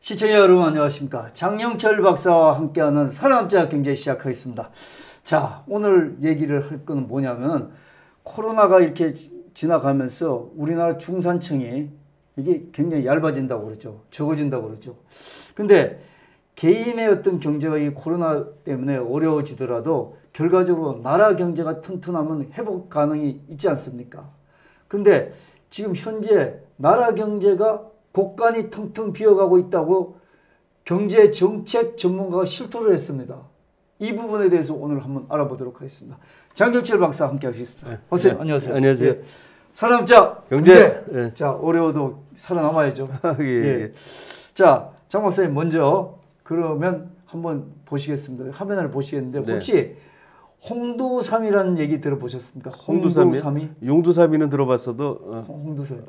시청자 여러분 안녕하십니까. 장영철 박사와 함께하는 살아남자 경제 시작하겠습니다. 자, 오늘 얘기를 할 건 뭐냐면 코로나가 이렇게 지나가면서 우리나라 중산층이 이게 굉장히 얇아진다고 그러죠. 적어진다고 그러죠. 근데 개인의 어떤 경제가 이 코로나 때문에 어려워지더라도 결과적으로 나라 경제가 튼튼하면 회복 가능이 있지 않습니까? 근데 지금 현재 나라 경제가 곳간이 텅텅 비어가고 있다고 경제 정책 전문가가 실토를 했습니다. 이 부분에 대해서 오늘 한번 알아보도록 하겠습니다. 장경철 박사 함께 하시겠습니다. 네. 박사님 네. 안녕하세요. 안녕하세요. 예. 살아남자 경제. 네. 자, 어려워도 살아남아야죠. 예, 예. 자, 장 박사님 먼저 그러면 한번 보시겠습니다. 화면을 보시겠는데 혹시 홍두삼이라는 얘기 들어보셨습니까? 홍두삼이? 용두삼이는 들어봤어도 홍두삼.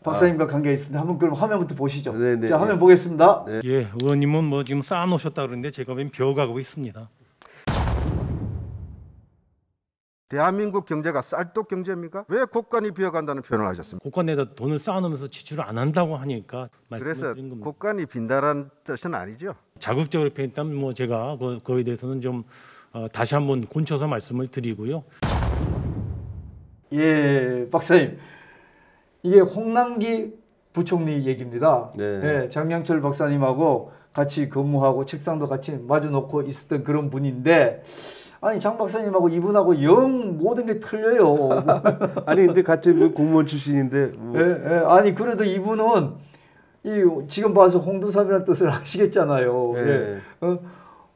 박사님과 관계가 있습니다. 한번 그럼 화면부터 보시죠. 네네. 자, 화면 보겠습니다. 네. 예, 의원님은 뭐 지금 쌓아놓으셨다 그러는데 제가 웬 비어가고 있습니다. 대한민국 경제가 쌀떡 경제입니까? 왜 곳간이 비어간다는 표현을 하셨습니까? 곳간에다 돈을 쌓아놓으면서 지출을 안 한다고 하니까 그래서 말씀드린 겁니다. 곳간이 빈다라는 뜻은 아니죠. 자극적으로 표현했다면 뭐 제가 그거에 대해서는 좀 다시 한번 곤쳐서 말씀을 드리고요. 예, 박사님. 이게 홍남기 부총리 얘기입니다. 네. 예, 장영철 박사님하고 같이 근무하고 책상도 같이 마주 놓고 있었던 그런 분인데 아니 장 박사님하고 이분하고 영 모든 게 틀려요. 아니 근데 같이 공무원 출신인데 뭐. 예, 예, 아니 그래도 이분은 이 지금 봐서 홍두삼이라는 뜻을 아시겠잖아요. 네. 예.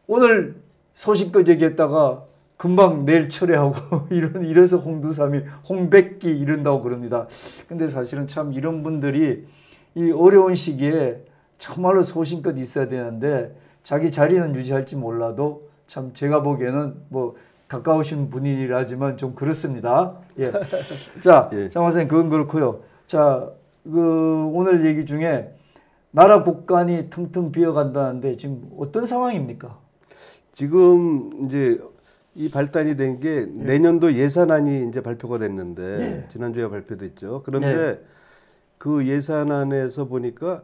오늘 소신껏 얘기했다가 금방 내일 철회하고 이래서 홍두삼이 홍백기 이런다고 그럽니다. 근데 사실은 참 이런 분들이 이 어려운 시기에 정말로 소신껏 있어야 되는데 자기 자리는 유지할지 몰라도 참 제가 보기에는 뭐 가까우신 분이라지만 좀 그렇습니다. 예. 자, 예. 장 선생님 그건 그렇고요. 자, 오늘 얘기 중에 나라 곳간이 텅텅 비어간다는데 지금 어떤 상황입니까? 지금 이제 이 발단이 된 게 내년도 예산안이 이제 발표가 됐는데 지난주에 발표됐죠. 그런데 그 예산안에서 보니까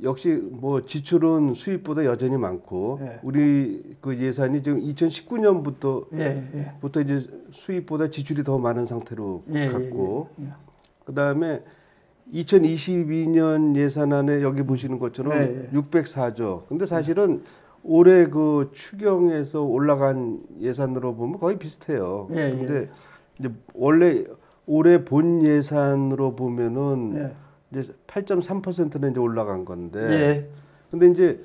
역시 뭐 지출은 수입보다 여전히 많고 우리 그 예산이 지금 2019년부터 이제 수입보다 지출이 더 많은 상태로 갔고 그다음에 2022년 예산안에 여기 보시는 것처럼 604조. 근데 사실은 올해 그 추경에서 올라간 예산으로 보면 거의 비슷해요. 근데 이제 원래 올해 본 예산으로 보면은 이제 8.3%는 이제 올라간 건데. 근데 이제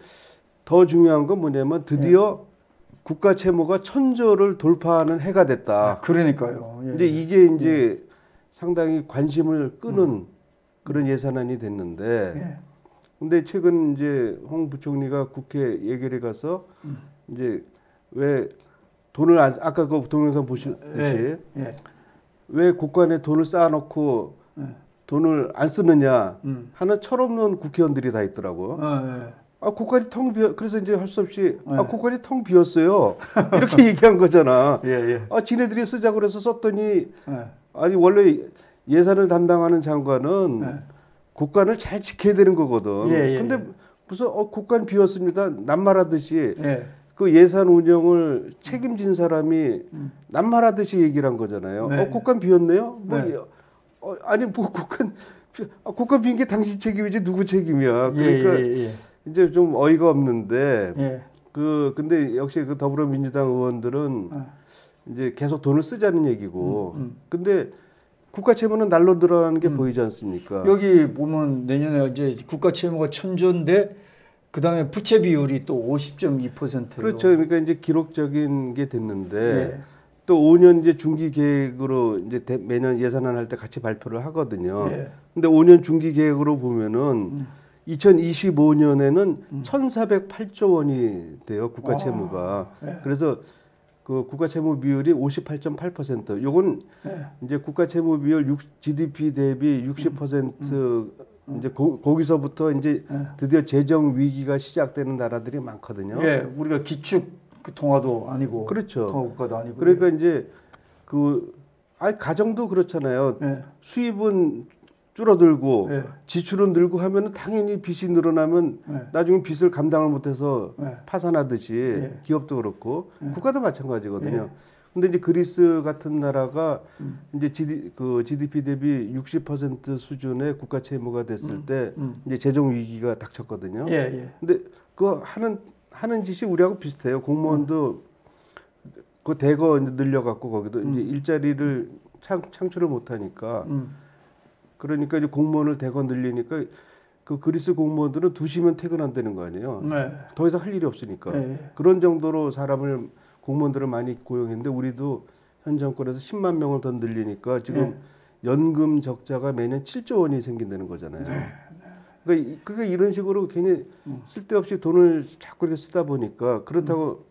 더 중요한 건 뭐냐면 드디어 국가 채무가 1,000조를 돌파하는 해가 됐다. 그러니까요. 근데 이게 이제 상당히 관심을 끄는 그런 예산안이 됐는데. 근데 최근 이제 홍 부총리가 국회 예결에 가서 이제 왜 돈을 아까 그 동영상 보셨듯이 왜 곳간에 돈을 쌓아놓고 돈을 안 쓰느냐 하는 철없는 국회의원들이 다 있더라고. 아 곳간이 텅 비어 그래서 이제 할 수 없이 아 곳간이 텅 비었어요. 이렇게 얘기한 거잖아. 아 지네들이 쓰자 그래서 썼더니 아니 원래 예산을 담당하는 장관은 곳간을 잘 지켜야 되는 거거든. 근데 무슨 곳간 비었습니다. 낱말하듯이 그 예산 운영을 책임진 사람이 낱말하듯이 얘기를 한 거잖아요. 곳간 비었네요. 아니 뭐 곳간 비인 게 당신 책임이지 누구 책임이야. 그러니까 이제 좀 어이가 없는데 근데 역시 그 더불어민주당 의원들은 이제 계속 돈을 쓰자는 얘기고. 근데 국가 채무는 날로 늘어나는 게 보이지 않습니까? 여기 보면 내년에 이제 국가 채무가 1,000조인데 그다음에 부채 비율이 또 50.2%로. 그렇죠. 그러니까 이제 기록적인 게 됐는데 또 5년 이제 중기 계획으로 이제 매년 예산안 할 때 같이 발표를 하거든요. 근데 5년 중기 계획으로 보면은 2025년에는 1,408조 원이 돼요. 국가 채무가. 그래서 그 국가 채무 비율이 58.8%. 요건 이제 국가 채무 비율 GDP 대비 60% 이제 거기서부터 이제 드디어 재정 위기가 시작되는 나라들이 많거든요. 우리가 기축 통화도 아니고 그렇죠. 통화국가도 아니고. 그러니까 이제 그 가정도 그렇잖아요. 수입은 줄어들고 예. 지출은 늘고 하면은 당연히 빚이 늘어나면 예. 나중에 빚을 감당을 못해서 예. 파산하듯이 예. 기업도 그렇고 국가도 마찬가지거든요. 예. 근데 이제 그리스 같은 나라가 이제 GDP 대비 60% 수준의 국가 채무가 됐을 때 이제 재정 위기가 닥쳤거든요. 예, 예. 근데 그 하는 짓이 우리하고 비슷해요. 공무원도 그 대거 이제 늘려갖고 거기도 이제 일자리를 창출을 못하니까 그러니까 이제 공무원을 대거 늘리니까 그 그리스 공무원들은 2시면 퇴근한다는 거 아니에요. 네. 더 이상 할 일이 없으니까 네. 그런 정도로 공무원들을 많이 고용했는데 우리도 현 정권에서 10만 명을 더 늘리니까 지금 연금 적자가 매년 7조 원이 생긴다는 거잖아요. 그러니까 이런 식으로 괜히 쓸데없이 돈을 자꾸 이렇게 쓰다 보니까 그렇다고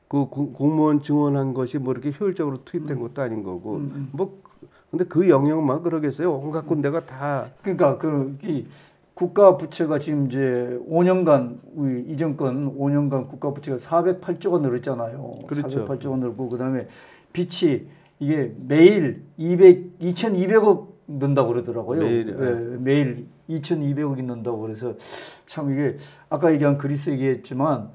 그 공무원 증원한 것이 뭐 이렇게 효율적으로 투입된 것도 아닌 거고 뭐 근데 그 영역만 그러겠어요. 온갖 군데가 다. 그러니까 이 국가 부채가 지금 이제 5년간 우리 이 정권 5년간 국가 부채가 408조가 늘었잖아요. 그렇죠. 408조가 늘고 그다음에 빚이 이게 매일 2,200억 는다고 그러더라고요. 매일 2,200억이 는다고 그래서 참 이게 아까 얘기한 그리스 얘기했지만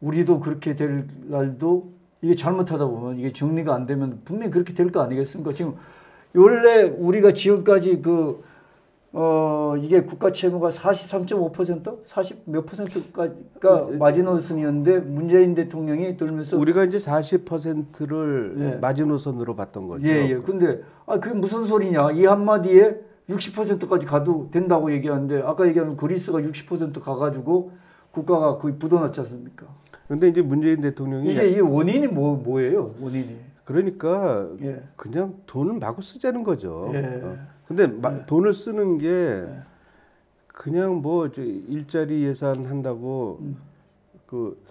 우리도 그렇게 될 날도 이게 잘못하다 보면 이게 정리가 안 되면 분명히 그렇게 될 거 아니겠습니까? 지금 원래 우리가 지금까지 이게 국가 채무가 43.5%, 40 몇 %까지가 마지노선이었는데 문재인 대통령이 들면서 우리가 이제 40%를 마지노선으로 봤던 거죠. 예. 근데 그게 무슨 소리냐? 이 한마디에 60%까지 가도 된다고 얘기하는데 아까 얘기한 그리스가 60% 가가지고 국가가 거의 부도났지 않습니까? 근데 이제 문재인 대통령이 이 원인이 뭐예요? 원인이. 그러니까 그냥 돈을 마구 쓰자는 거죠. 근데 돈을 쓰는 게 그냥 뭐 일자리 예산 한다고 그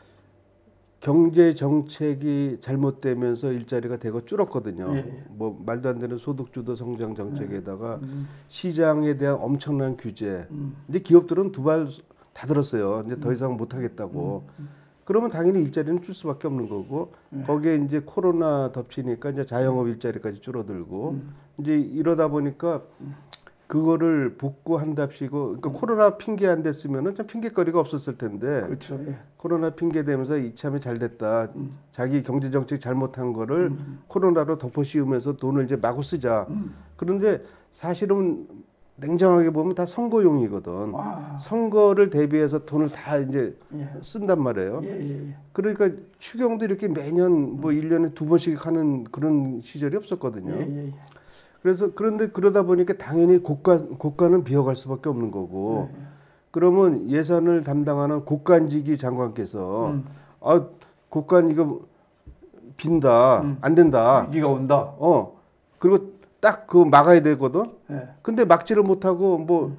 경제 정책이 잘못되면서 일자리가 대거 줄었거든요. 뭐 말도 안 되는 소득주도 성장 정책에다가 시장에 대한 엄청난 규제. 근데 기업들은 두 발 다 들었어요. 이제 더 이상 못 하겠다고. 그러면 당연히 일자리는 줄 수밖에 없는 거고 거기에 이제 코로나 덮치니까 이제 자영업 일자리까지 줄어들고 이제 이러다 보니까 그거를 복구한답시고 그러니까 코로나 핑계 안 됐으면은 좀 핑계거리가 없었을 텐데 그렇죠. 코로나 핑계 대면서 이참에 잘 됐다 자기 경제 정책 잘못한 거를 코로나로 덮어 씌우면서 돈을 이제 마구 쓰자 그런데 사실은 냉정하게 보면 다 선거용이거든. 선거를 대비해서 돈을 다 이제 쓴단 말이에요. 그러니까 추경도 이렇게 매년 뭐 1년에 2번씩 하는 그런 시절이 없었거든요. 그래서 그런데 그러다 보니까 당연히 고가는 비어갈 수밖에 없는 거고. 그러면 예산을 담당하는 국간직위 장관께서 국간 이거 빈다. 안 된다. 위기가 온다. 그리고 딱 막아야 되거든. 근데 막지를 못하고 뭐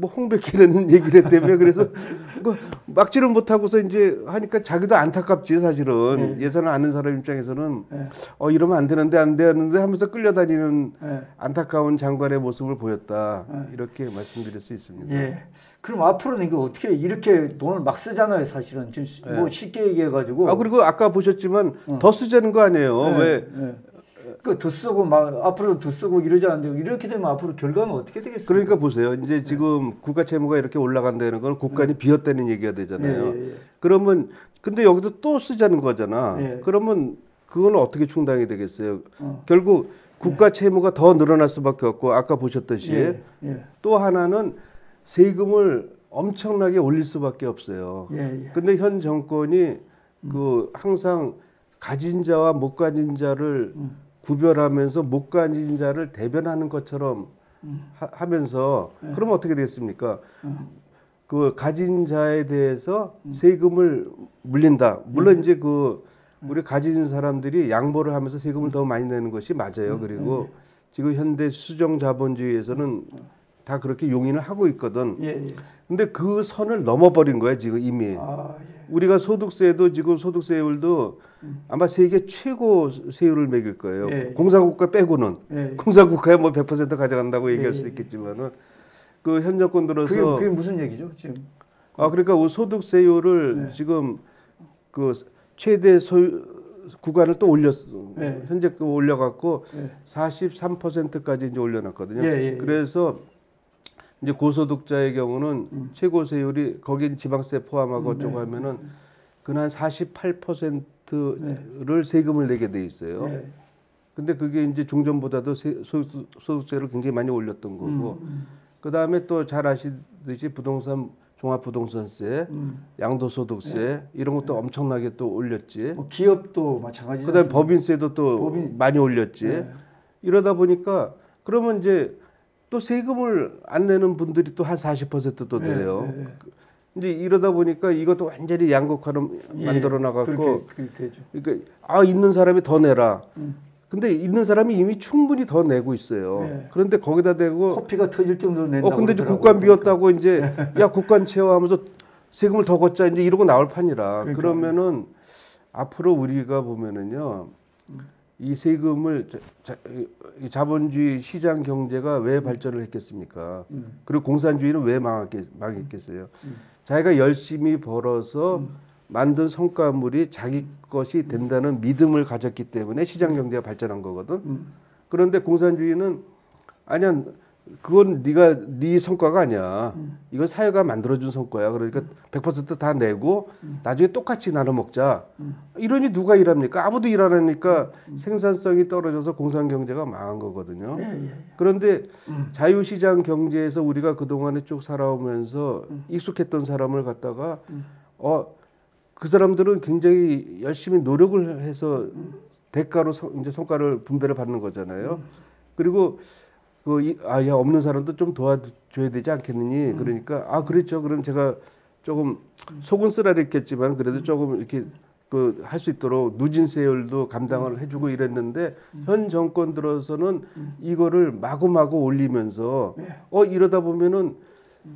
홍백기라는 얘기를 했다며 그래서 막지를 못하고서 이제 하니까 자기도 안타깝지 사실은 예산을 아는 사람 입장에서는 이러면 안 되는데 하면서 끌려다니는 안타까운 장관의 모습을 보였다 이렇게 말씀드릴 수 있습니다. 그럼 앞으로는 이거 어떻게 이렇게 돈을 막 쓰잖아요 사실은 지금 뭐 쉽게 얘기해가지고. 그리고 아까 보셨지만 더 쓰자는 거 아니에요. 왜? 더 쓰고 앞으로 더 쓰고 이러지 않는데 이렇게 되면 앞으로 결과는 어떻게 되겠습니까? 그러니까 보세요. 이제 지금 국가 채무가 이렇게 올라간다는 건 국간이 비었다는 얘기가 되잖아요. 그러면 근데 여기도 또 쓰자는 거잖아. 그러면 그거는 어떻게 충당이 되겠어요? 결국 국가 채무가 더 늘어날 수밖에 없고 아까 보셨듯이 또 하나는 세금을 엄청나게 올릴 수밖에 없어요. 근데 현 정권이 항상 가진 자와 못 가진 자를 구별하면서 못 가진 자를 대변하는 것처럼 하면서 그러면 어떻게 되겠습니까? 그 가진 자에 대해서 세금을 물린다. 물론 이제 우리 가진 사람들이 양보를 하면서 세금을 더 많이 내는 것이 맞아요. 그리고 지금 현대 수정 자본주의에서는 다 그렇게 용인을 하고 있거든. 근데 그 선을 넘어버린 거야 지금 이미. 우리가 소득세도 지금 소득세율도 아마 세계 최고 세율을 매길 거예요. 공산국가 빼고는. 공산국가에 뭐 100% 가져간다고 얘기할 수 있겠지만은 그 현 정권 들어서 그게 무슨 얘기죠 지금? 그러니까 소득세율을 지금 최대 구간을 또 올렸어. 네. 현재 그 올려갖고 예. 43%까지 이제 올려놨거든요. 예. 그래서 이제 고소득자의 경우는 최고 세율이 거긴 지방세 포함하고 어쩌고 하면은 그한 48%를 세금을 내게 돼 있어요. 예. 근데 그게 이제 종전보다도 소득세를 굉장히 많이 올렸던 거고, 그 다음에 또 잘 아시듯이 부동산 종합부동산세, 양도소득세 이런 것도 엄청나게 또 올렸지. 뭐 기업도 마찬가지죠. 그다음에 법인세도 또 많이 올렸지. 네. 이러다 보니까 그러면 이제 또 세금을 안 내는 분들이 또 한 40%도 돼요. 네. 이제 이러다 보니까 이것도 완전히 양극화로 만들어 나갔고, 그렇게 되죠. 그러니까 있는 사람이 더 내라. 근데 있는 사람이 이미 충분히 더 내고 있어요. 네. 그런데 거기다 대고 코피가 터질 정도로 낸다고. 근데 이제 그러더라고요. 국관 비웠다고 이제 야 국관 채워하면서 세금을 더 걷자 이제 이러고 나올 판이라. 그러니까. 그러면은 앞으로 우리가 보면은요 이 세금을 이 자본주의 시장 경제가 왜 발전을 했겠습니까? 그리고 공산주의는 왜 망했겠어요? 자기가 열심히 벌어서 만든 성과물이 자기 것이 된다는 믿음을 가졌기 때문에 시장 경제가 발전한 거거든. 그런데 공산주의는 아니야, 그건 네 성과가 아니야. 이건 사회가 만들어준 성과야. 그러니까 100% 다 내고 나중에 똑같이 나눠 먹자. 이러니 누가 일합니까? 아무도 일 안 하니까 생산성이 떨어져서 공산 경제가 망한 거거든요. 그런데 자유시장 경제에서 우리가 그동안에 쭉 살아오면서 익숙했던 사람을 갖다가 그 사람들은 굉장히 열심히 노력을 해서 대가로 이제 성과를 분배를 받는 거잖아요. 그리고 야 없는 사람도 좀 도와줘야 되지 않겠느니. 그러니까 그렇죠. 그럼 제가 조금 속은 쓰라렸겠지만 그래도 조금 이렇게 할 수 있도록 누진세율도 감당을 해주고 이랬는데 현 정권 들어서는 이거를 마구마구 올리면서 이러다 보면은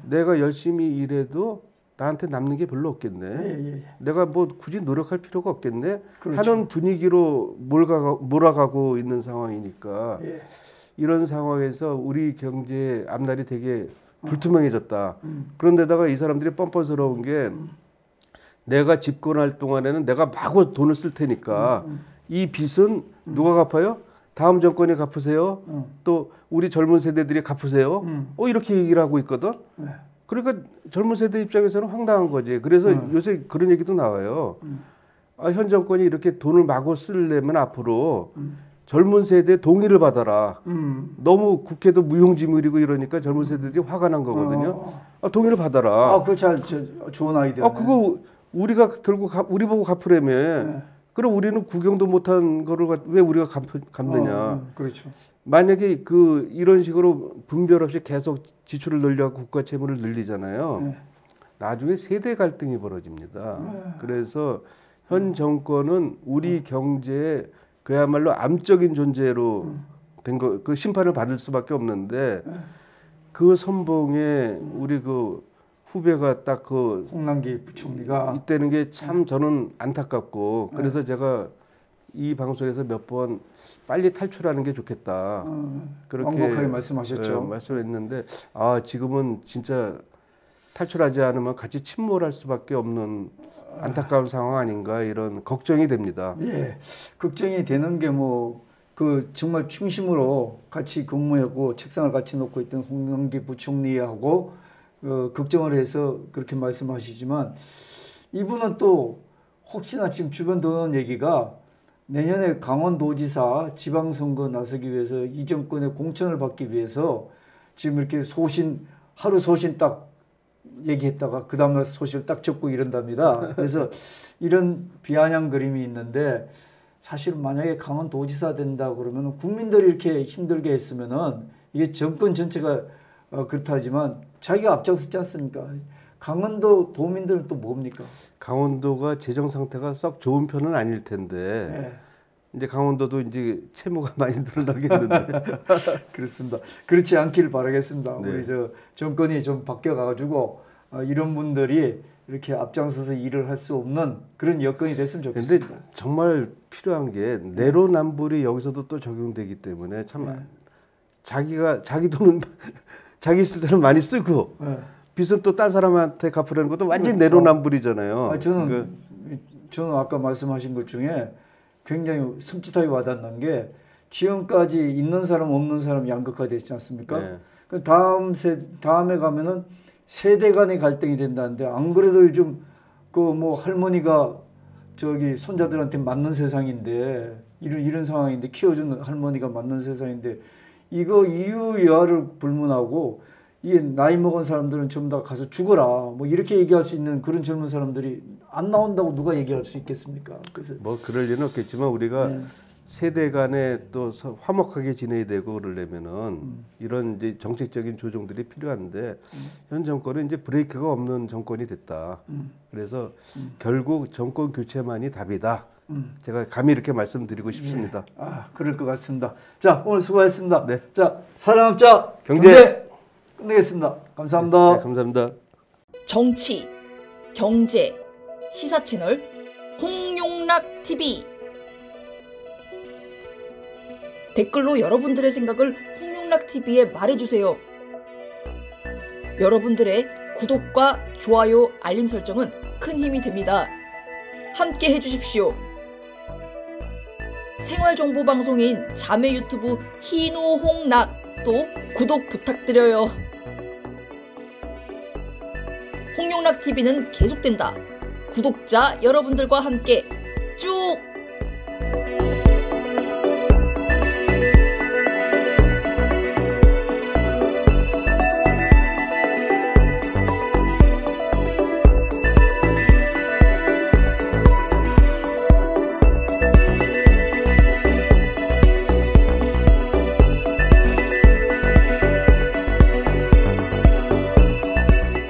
내가 열심히 일해도 나한테 남는 게 별로 없겠네. 내가 뭐 굳이 노력할 필요가 없겠네. 그렇죠. 하는 분위기로 몰아가고 있는 상황이니까 이런 상황에서 우리 경제의 앞날이 되게 불투명해졌다. 그런데다가 이 사람들이 뻔뻔스러운 게 내가 집권할 동안에는 내가 마구 돈을 쓸 테니까 이 빚은 누가 갚아요? 다음 정권이 갚으세요. 또 우리 젊은 세대들이 갚으세요. 이렇게 얘기를 하고 있거든. 그러니까 젊은 세대 입장에서는 황당한 거지. 그래서 요새 그런 얘기도 나와요. 현 정권이 이렇게 돈을 마구 쓰려면 앞으로 젊은 세대 동의를 받아라. 너무 국회도 무용지물이고 이러니까 젊은 세대들이 화가 난 거거든요. 동의를 받아라. 그거 좋은 아이디어네. 그거 우리가 결국 우리 보고 갚으려면 그럼 우리는 구경도 못한 거를 왜 우리가 갚느냐. 그렇죠. 만약에 이런 식으로 분별 없이 계속 지출을 늘려고 국가 채무를 늘리잖아요. 나중에 세대 갈등이 벌어집니다. 그래서 현 정권은 우리 경제에 그야말로 암적인 존재로 된 그 심판을 받을 수밖에 없는데 그 선봉에 우리 후배가 딱 홍남기 부총리가 이때는 게 참 저는 안타깝고 그래서 제가 이 방송에서 몇 번 빨리 탈출하는 게 좋겠다. 그렇게 완곡하게 말씀하셨죠. 말씀했는데 지금은 진짜 탈출하지 않으면 같이 침몰할 수밖에 없는 안타까운 상황 아닌가 이런 걱정이 됩니다. 걱정이 되는 게 정말 중심으로 같이 근무하고 책상을 같이 놓고 있던 홍남기 부총리하고 걱정을 해서 그렇게 말씀하시지만 이분은 또 혹시나 지금 주변 도는 얘기가 내년에 강원도지사 지방선거 나서기 위해서 이 정권의 공천을 받기 위해서 지금 이렇게 하루 소신 딱 얘기했다가 그 다음날 소식을 딱 접고 이런답니다. 그래서 이런 비아냥 그림이 있는데 사실 만약에 강원도지사 된다 그러면 국민들이 이렇게 힘들게 했으면은 이게 정권 전체가 그렇다 하지만 자기가 앞장섰지 않습니까? 강원도 도민들은 또 뭡니까? 강원도가 재정 상태가 썩 좋은 편은 아닐 텐데 이제 강원도도 이제 채무가 많이 늘어나겠는데 그렇습니다. 그렇지 않기를 바라겠습니다. 네. 우리 정권이 좀 바뀌어가지고 이런 분들이 이렇게 앞장서서 일을 할 수 없는 그런 여건이 됐으면 좋겠습니다. 근데 정말 필요한 게 내로남불이 여기서도 또 적용되기 때문에 참 자기 돈은 자기 있을 때는 많이 쓰고 빚은 또 딴 사람한테 갚으려는 것도 완전 내로남불이잖아요. 저는 아까 말씀하신 것 중에 굉장히 섬찟하게 와닿는 게 지금까지 있는 사람 없는 사람 양극화됐지 않습니까? 네. 그 다음에 가면은 세대 간의 갈등이 된다는데 안 그래도 요즘 그 뭐 할머니가 저기 손자들한테 맞는 세상인데 이런 상황인데 키워준 할머니가 맞는 세상인데 이거 이유 여하를 불문하고 이 나이 먹은 사람들은 전부 다 가서 죽어라 뭐 이렇게 얘기할 수 있는 그런 젊은 사람들이 안 나온다고 누가 얘기할 수 있겠습니까? 그래서 뭐 그럴 리는 없겠지만 우리가 네. 세대 간에 또 화목하게 지내야 되고 그러려면은 이런 이제 정책적인 조정들이 필요한데 현 정권은 이제 브레이크가 없는 정권이 됐다. 그래서 결국 정권 교체만이 답이다. 제가 감히 이렇게 말씀드리고 싶습니다. 아, 그럴 것 같습니다. 자, 오늘 수고하셨습니다. 네. 자, 살아남자 경제 끝내겠습니다. 감사합니다. 네, 감사합니다. 정치, 경제, 시사 채널 홍용락 TV. 댓글로 여러분들의 생각을 홍용락 TV에 말해주세요. 여러분들의 구독과 좋아요, 알림 설정은 큰 힘이 됩니다. 함께 해주십시오. 생활정보방송인 자매 유튜브 희노홍락도 구독 부탁드려요. 홍용락 TV는 계속된다. 구독자 여러분들과 함께 쭉